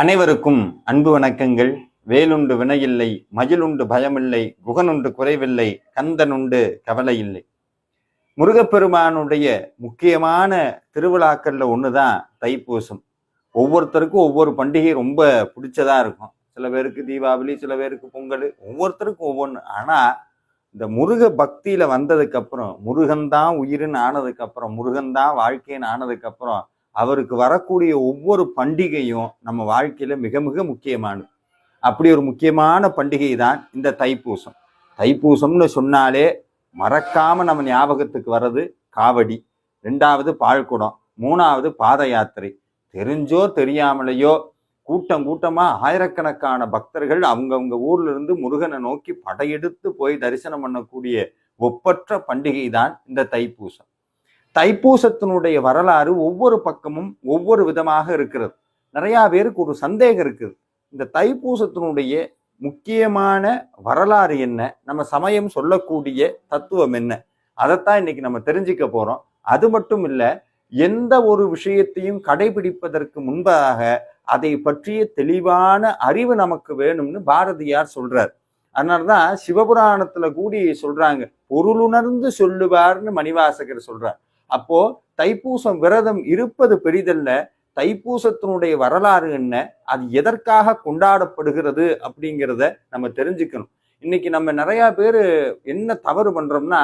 அனைவருக்கும் அன்பு வணக்கங்கள். வேலுண்டு வினையில்லை, மகிழுண்டு பயமில்லை, குகனுண்டு குறைவில்லை, கந்தனுண்டு கவலை இல்லை. முருகப்பெருமானுடைய முக்கியமான திருவிழாக்கள்ல ஒண்ணுதான் தைப்பூசம். ஒவ்வொருத்தருக்கும் ஒவ்வொரு பண்டிகை ரொம்ப பிடிச்சதா இருக்கும். சில பேருக்கு தீபாவளி, சில பேருக்கு பொங்கல், ஒவ்வொருத்தருக்கும் ஒவ்வொன்று. ஆனா இந்த முருக பக்தியில வந்ததுக்கு அப்புறம், முருகன் தான் உயிர்னு ஆனதுக்கு அப்புறம், முருகன் தான் வாழ்க்கைன்னு ஆனதுக்கு அப்புறம் அவருக்கு வரக்கூடிய ஒவ்வொரு பண்டிகையும் நம்ம வாழ்க்கையில மிக மிக முக்கியமானது. அப்படி ஒரு முக்கியமான பண்டிகை தான் இந்த தைப்பூசம். தைப்பூசம்னு சொன்னாலே மறக்காம நம்ம ஞாபகத்துக்கு வர்றது காவடி, ரெண்டாவது பால்குடம், மூணாவது பாத யாத்திரை. தெரிஞ்சோ தெரியாமலையோ கூட்டம் கூட்டமா ஆயிரக்கணக்கான பக்தர்கள் அவங்கவுங்க ஊர்ல இருந்து முருகனை நோக்கி படையெடுத்து போய் தரிசனம் பண்ணக்கூடிய ஒப்பற்ற பண்டிகை தான் இந்த தைப்பூசம். தைப்பூசத்தினுடைய வரலாறு ஒவ்வொரு பக்கமும் ஒவ்வொரு விதமாக இருக்கிறது. நிறைய பேருக்கு ஒரு சந்தேகம் இருக்குது, இந்த தைப்பூசத்தினுடைய முக்கியமான வரலாறு என்ன, நம்ம சமயம் சொல்லக்கூடிய தத்துவம் என்ன, அதைத்தான் இன்னைக்கு நம்ம தெரிஞ்சுக்க போறோம். அது மட்டும் இல்ல, எந்த ஒரு விஷயத்தையும் கடைபிடிப்பதற்கு முன்பாக அதை பற்றிய தெளிவான அறிவு நமக்கு வேணும்னு பாரதியார் சொல்றார். அதனாலதான் சிவபுராணத்துல கூடி சொல்றாங்க, பொருளுணர்ந்து சொல்லுவார்னு மணிவாசகர் சொல்றார். அப்போ தைப்பூசம் விரதம் இருப்பது பெரிதல்ல, தைப்பூசத்தினுடைய வரலாறு என்ன, அது எதற்காக கொண்டாடப்படுகிறது அப்படிங்கிறத நம்ம தெரிஞ்சுக்கணும். இன்னைக்கு நம்ம நிறைய பேர் என்ன தவறு பண்றோம்னா,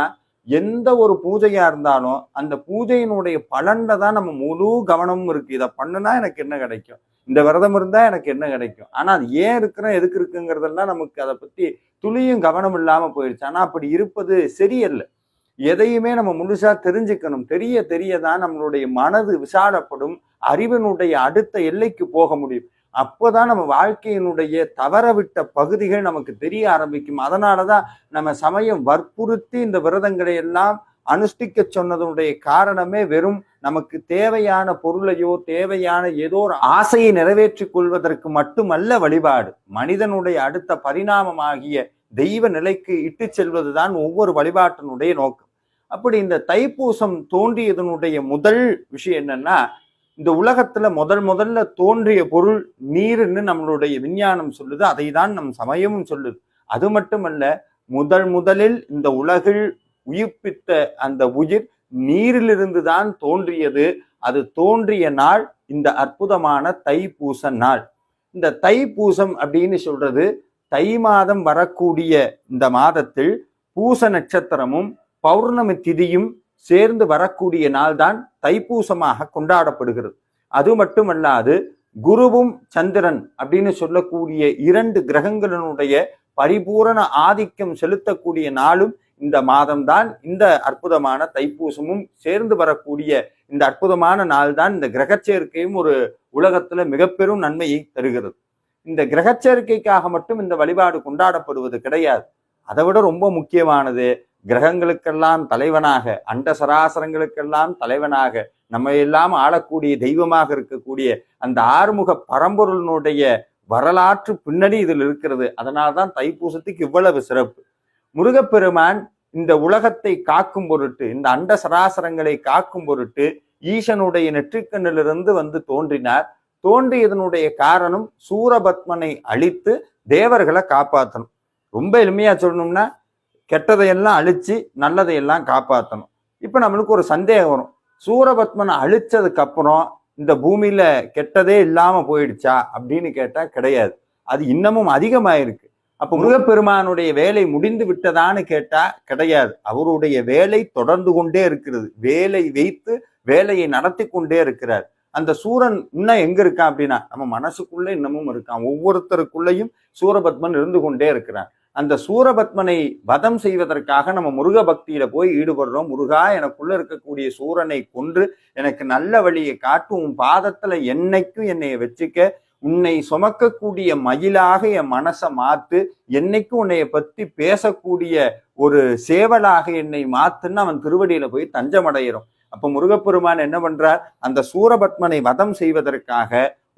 எந்த ஒரு பூஜையா இருந்தாலும் அந்த பூஜையினுடைய பலன்ல தான் நம்ம முழு கவனமும் இருக்கு. இதை பண்ணுனா எனக்கு என்ன கிடைக்கும், இந்த விரதம் இருந்தா எனக்கு என்ன கிடைக்கும், ஆனா அது ஏன் இருக்கிறோம் எதுக்கு இருக்குங்கிறதெல்லாம் நமக்கு அதை பத்தி துளியும் கவனம் இல்லாம போயிடுச்சு. ஆனா அப்படி இருப்பது சரியல்ல. எதையுமே நம்ம முழுசா தெரிஞ்சுக்கணும். தெரிய தெரியதான் நம்மளுடைய மனது விசாலப்படும், அறிவினுடைய அடுத்த எல்லைக்கு போக முடியும். அப்போதான் நம்ம வாழ்க்கையினுடைய தவறவிட்ட பகுதிகள் நமக்கு தெரிய ஆரம்பிக்கும். அதனாலதான் நம்ம சமயம் வற்புறுத்தி இந்த விரதங்களை எல்லாம் அனுஷ்டிக்க சொன்னதனுடைய காரணமே வெறும் நமக்கு தேவையான பொருளையோ தேவையான ஏதோ ஒரு ஆசையை நிறைவேற்றிக் கொள்வதற்கு மட்டுமல்ல வழிபாடு. மனிதனுடைய அடுத்த பரிணாமமாகிய தெய்வ நிலைக்கு இட்டு செல்வதுதான் ஒவ்வொரு வழிபாட்டினுடைய நோக்கம். அப்படி இந்த தைப்பூசம் தோன்றியதனுடைய முதல் விஷயம் என்னன்னா, இந்த உலகத்துல முதல்ல தோன்றிய பொருள் நீர்ன்னு நம்மளுடைய விஞ்ஞானம் சொல்லுது, அதை தான் நம் சமயமும் சொல்லுது. அது மட்டுமல்ல, முதலில் இந்த உலகில் உயிர்ப்பித்த அந்த உயிர் நீரிலிருந்து தான் தோன்றியது. அது தோன்றிய நாள் இந்த அற்புதமான தைப்பூச நாள். இந்த தைப்பூசம் அப்படின்னு சொல்றது, தை மாதம் வரக்கூடிய இந்த மாதத்தில் பூச நட்சத்திரமும் பௌர்ணமி திதியும் சேர்ந்து வரக்கூடிய நாள் தான் தைப்பூசமாக கொண்டாடப்படுகிறது. அது மட்டுமல்லாது குருவும் சந்திரன் அப்படின்னு சொல்லக்கூடிய இரண்டு கிரகங்களினுடைய பரிபூரண ஆதிக்கம் செலுத்தக்கூடிய நாளும் இந்த மாதம்தான். இந்த அற்புதமான தைப்பூசமும் சேர்ந்து வரக்கூடிய இந்த அற்புதமான நாள் தான். இந்த கிரகச்சேர்க்கையும் ஒரு உலகத்துல மிக பெரும் நன்மையை தருகிறது. இந்த கிரகச்சேர்க்கைக்காக மட்டும் இந்த வழிபாடு கொண்டாடப்படுவது கிடையாது. அதை விட ரொம்ப முக்கியமானது, கிரகங்களுக்கெல்லாம் தலைவனாக, அண்ட சராசரங்களுக்கெல்லாம் தலைவனாக, நம்ம எல்லாம் ஆளக்கூடிய தெய்வமாக இருக்கக்கூடிய அந்த ஆறுமுக பரம்பொருளினுடைய வரலாற்று பின்னணி இதில் இருக்கிறது. அதனால்தான் தைப்பூசத்துக்கு இவ்வளவு சிறப்பு. முருகப்பெருமான் இந்த உலகத்தை காக்கும் பொருட்டு, இந்த அண்ட சராசரங்களை காக்கும் பொருட்டு ஈசனுடைய நெற்றிக்கண்ணிலிருந்து வந்து தோன்றினார். தோன்றியதனுடைய காரணம் சூரபத்மனை அழித்து தேவர்களை காப்பாற்றணும். ரொம்ப எளிமையா சொல்லணும்னா, கெட்டதையெல்லாம் அழிச்சு நல்லதையெல்லாம் காப்பாற்றணும். இப்ப நம்மளுக்கு ஒரு சந்தேகம் வரும், சூரபத்மனை அழிச்சதுக்கு அப்புறம் இந்த பூமியில கெட்டதே இல்லாம போயிடுச்சா அப்படின்னு கேட்டா கிடையாது, அது இன்னமும் அதிகமாயிருக்கு. அப்ப முருகப்பெருமானுடைய வேலை முடிந்து விட்டதான்னு கேட்டா கிடையாது, அவருடைய வேலை தொடர்ந்து கொண்டே இருக்கிறது. வேலை வைத்து வேலையை நடத்தி கொண்டே இருக்கிறார். அந்த சூரன் இன்னும் எங்க இருக்கான் அப்படின்னா, நம்ம மனசுக்குள்ள இன்னமும் இருக்கான். ஒவ்வொருத்தருக்குள்ளேயும் சூரபத்மன் இருந்து கொண்டே இருக்கிறான். அந்த சூரபத்மனை வதம் செய்வதற்காக நம்ம முருக பக்தியில போய் ஈடுபடுறோம். முருகா, எனக்குள்ள இருக்கக்கூடிய சூரனை கொன்று எனக்கு நல்ல வழியை காட்டு, உன் பாதத்துல என்னைக்கும் என்னைய வச்சுக்க, உன்னை சுமக்கக்கூடிய மயிலாக என் மனசை மாத்து, என்னைக்கும் உன்னைய பத்தி பேசக்கூடிய ஒரு சேவலாக என்னை மாத்துன்னு அவன் திருவடியில போய் தஞ்சமடைகிறோம். அப்ப முருகப்பெருமான் என்ன பண்றார், அந்த சூரபத்மனை வதம் செய்வதற்காக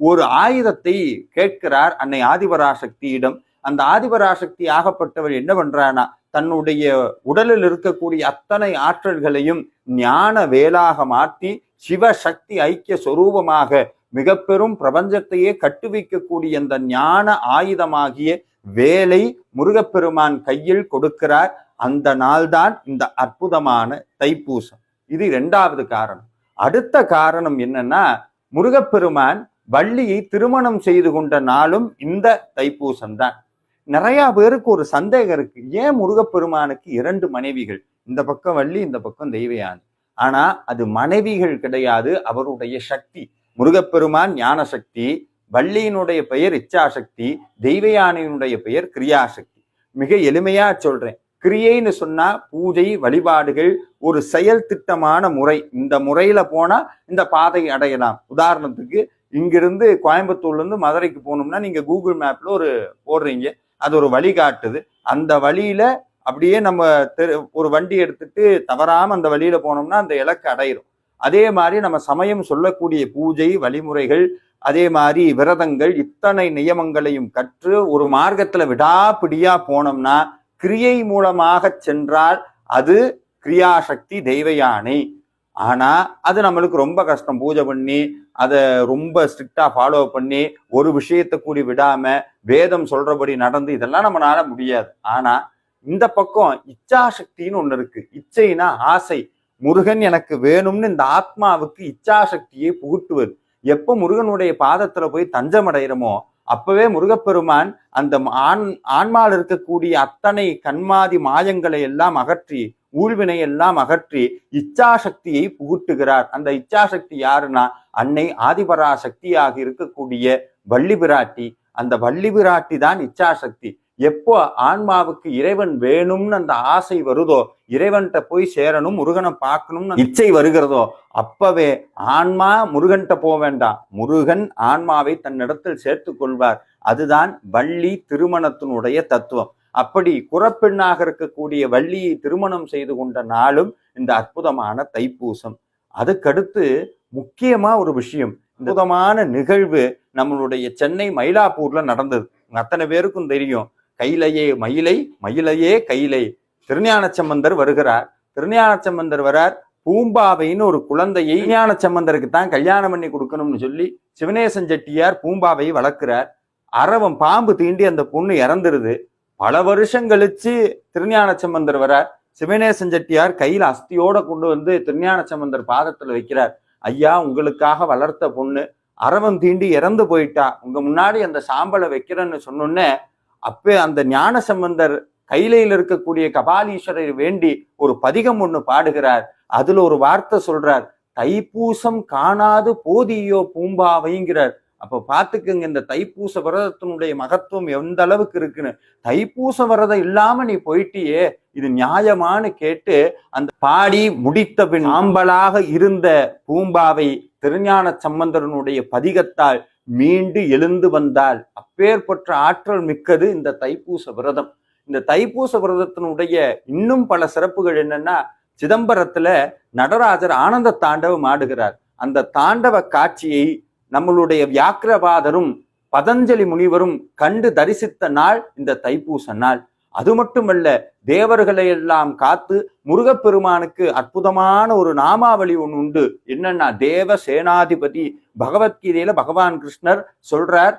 ஒரு ஆயுதத்தை கேட்கிறார் அன்னை ஆதிபராசக்தியிடம். அந்த ஆதிபராசக்தி ஆகப்பட்டவள் என்ன பண்றானா, தன்னுடைய உடலில் இருக்கக்கூடிய அத்தனை ஆற்றல்களையும் ஞான வேலாக மாற்றி சிவசக்தி ஐக்கிய சொரூபமாக மிக பெரும் பிரபஞ்சத்தையே கட்டுவிக்கக்கூடிய அந்த ஞான ஆயுதமாகிய வேலை முருகப்பெருமான் கையில் கொடுக்கிறார். அந்த நாள்தான் இந்த அற்புதமான தைப்பூசம். இது இரண்டாவது காரணம். அடுத்த காரணம் என்னன்னா, முருகப்பெருமான் வள்ளியை திருமணம் செய்து கொண்ட நாளும் இந்த தைப்பூசம் தான். நிறைய பேருக்கு ஒரு சந்தேகம் இருக்கு, ஏன் முருகப்பெருமானுக்கு 2 மனைவிகள், இந்த பக்கம் வள்ளி இந்த பக்கம் தெய்வயானி? ஆனா அது மனைவிகள் கிடையாது, அவருடைய சக்தி. முருகப்பெருமான் ஞான சக்தி, வள்ளியினுடைய பெயர் இச்சாசக்தி, தெய்வயானையினுடைய பெயர் கிரியாசக்தி. மிக எளிமையா சொல்றேன், கிரியைன்னு சொன்னா பூஜை வழிபாடுகள், ஒரு செயல் திட்டமான முறை. இந்த முறையில போனா இந்த பாதை அடையலாம். உதாரணத்துக்கு இங்கிருந்து கோயம்புத்தூர்ல இருந்து மதுரைக்கு போகணும்னா நீங்க கூகுள் மேப்ல ஒரு போடுறீங்க, அது ஒரு வழி காட்டுது. அந்த வழியில அப்படியே நம்ம ஒரு வண்டி எடுத்துட்டு தவறாம அந்த வழியில போனோம்னா அந்த இலக்கு அடையிடும். அதே மாதிரி நம்ம சமயம் சொல்லக்கூடிய பூஜை வழிமுறைகள், அதே மாதிரி விரதங்கள், இத்தனை நியமங்களையும் கற்று ஒரு மார்க்கத்துல விடாப்பிடியா போனோம்னா கிரியை மூலமாக சென்றால் அது கிரியாசக்தி தெய்வயானை. ஆனா அது நம்மளுக்கு ரொம்ப கஷ்டம். பூஜை பண்ணி அதை ரொம்ப ஸ்ட்ரிக்டா ஃபாலோ பண்ணி ஒரு விஷயத்தை கூடி விடாம வேதம் சொல்றபடி நடந்து இதெல்லாம் நம்மளால முடியாது. ஆனா இந்த பக்கம் இச்சாசக்தின்னு ஒண்ணு இருக்கு. இச்சைனா ஆசை. முருகன் எனக்கு வேணும்னு இந்த ஆத்மாவுக்கு இச்சாசக்தியை புகுட்டுவது. எப்ப முருகனுடைய பாதத்துல போய் தஞ்சமடைகிறோமோ அப்பவே முருகப்பெருமான் அந்த ஆன்மாவில் இருக்கக்கூடிய அத்தனை கண்மாதி மாயங்களை எல்லாம் அகற்றி, ஊழ்வினை எல்லாம் அகற்றி இச்சாசக்தியை புகுட்டுகிறார். அந்த இச்சாசக்தி யாருன்னா அன்னை ஆதிபராசக்தியாக இருக்கக்கூடிய வள்ளி பிராட்டி. அந்த வள்ளி பிராட்டி தான் இச்சாசக்தி. எப்போ ஆன்மாவுக்கு இறைவன் வேணும்னு அந்த ஆசை வருதோ, இறைவன்கிட்ட போய் சேரணும், முருகனை பார்க்கணும்னு இச்சை வருகிறதோ, அப்பவே ஆன்மா முருகன்கிட்ட போக வேண்டாம், முருகன் ஆன்மாவை தன்னிடத்தில் சேர்த்து கொள்வார். அதுதான் வள்ளி திருமணத்தினுடைய தத்துவம். அப்படி குறப்பெண்ணாக இருக்கக்கூடிய வள்ளியை திருமணம் செய்து கொண்ட நாளும் இந்த அற்புதமான தைப்பூசம். அதுக்கடுத்து முக்கியமா ஒரு விஷயம், அற்புதமான நிகழ்வு நம்மளுடைய சென்னை மயிலாப்பூர்ல நடந்தது. அத்தனை பேருக்கும் தெரியும். கைலையே மயிலை, மயிலையே கைலை. திருஞான சம்பந்தர் வருகிறார். திருஞான சம்பந்தர் வரார். பூம்பாவைன்னு ஒரு குழந்தையை திருஞான சம்பந்தருக்கு தான் கல்யாணம் பண்ணி கொடுக்கணும்னு சொல்லி சிவனேசன் செட்டியார் பூம்பாவை வளர்க்கிறார். அரவம் பாம்பு தீண்டி அந்த பொண்ணு இறந்துருது. பல வருஷம் கழிச்சு திருஞான சம்பந்தர் வரார். சிவனேசன் செட்டியார் கையில அஸ்தியோட கொண்டு வந்து திருஞான சம்பந்தர் பாதத்துல வைக்கிறார். ஐயா, உங்களுக்காக வளர்த்த பொண்ணு அரவம் தீண்டி இறந்து போயிட்டா, உங்க முன்னாடி அந்த சாம்பலை வைக்கிறேன்னு சொன்னோன்னே அப்பே அந்த ஞான சம்பந்தர் கைலையில் இருக்கக்கூடிய கபாலீஸ்வரரை வேண்டி ஒரு பதிகம் ஒண்ணு பாடுகிறார். அதுல ஒரு வார்த்தை சொல்றார், தைப்பூசம் காணாது போதியோ பூம்பாவைங்கிறார். அப்ப பாத்துக்குங்க இந்த தைப்பூச விரதத்தினுடைய மகத்துவம் எந்த அளவுக்கு இருக்குன்னு. தைப்பூச விரதம் இல்லாம நீ போயிட்டியே, இது நியாயமானு கேட்டு அந்த பாடி முடித்த பின் ஆம்பலாக இருந்த பூம்பாவை திருஞான சம்பந்தரனுடைய பதிகத்தால் மீண்டு எழுந்து வந்தால் அப்பேற்பட்ட ஆற்றல் மிக்கது இந்த தைப்பூச விரதம். இந்த தைப்பூச விரதத்தினுடைய இன்னும் பல சிறப்புகள் என்னன்னா, சிதம்பரத்துல நடராஜர் ஆனந்த தாண்டவம் ஆடுகிறார். அந்த தாண்டவ காட்சியை நம்மளுடைய வியாக்கிரபாதரும் பதஞ்சலி முனிவரும் கண்டு தரிசித்த நாள் இந்த தைப்பூச நாள். அது மட்டுமல்ல, தேவர்களை எல்லாம் காத்து முருகப்பெருமானுக்கு அற்புதமான ஒரு நாமாவளி ஒன்று உண்டு. என்னன்னா தேவ சேனாதிபதி. பகவத்கீதையில பகவான் கிருஷ்ணர் சொல்றார்,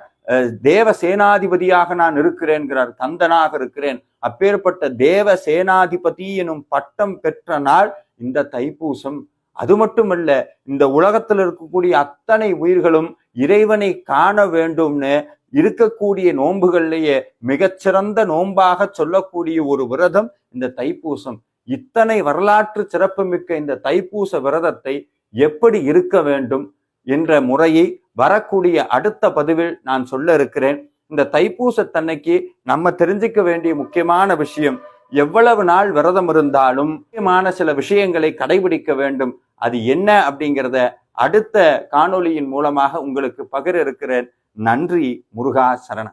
தேவ சேனாதிபதியாக நான் இருக்கிறேன்கிறார், கந்தனாக இருக்கிறேன். அப்பேற்பட்ட தேவ சேனாதிபதி எனும் பட்டம் பெற்ற நாள் இந்த தைப்பூசம். அது மட்டுமல்ல, இந்த உலகத்தில் இருக்கக்கூடிய அத்தனை உயிர்களும் இறைவனை காண வேண்டும்னு இருக்கக்கூடிய நோன்புகள்லேயே மிகச்சிறந்த நோன்பாக சொல்லக்கூடிய ஒரு விரதம் இந்த தைப்பூசம். இத்தனை வரலாற்று சிறப்புமிக்க இந்த தைப்பூச விரதத்தை எப்படி இருக்க வேண்டும் என்ற முறையை வரக்கூடிய அடுத்த பதிவில் நான் சொல்ல இருக்கிறேன். இந்த தைப்பூசத்தன்னைக்கு நம்ம தெரிஞ்சுக்க வேண்டிய முக்கியமான விஷயம், எவ்வளவு நாள் விரதம் இருந்தாலும் முக்கியமான சில விஷயங்களை கடைபிடிக்க வேண்டும். அது என்ன அப்படிங்கிறத அடுத்த காணொளியின் மூலமாக உங்களுக்கு பகிர இருக்கிறேன். நன்றி. முருகா சரணம்.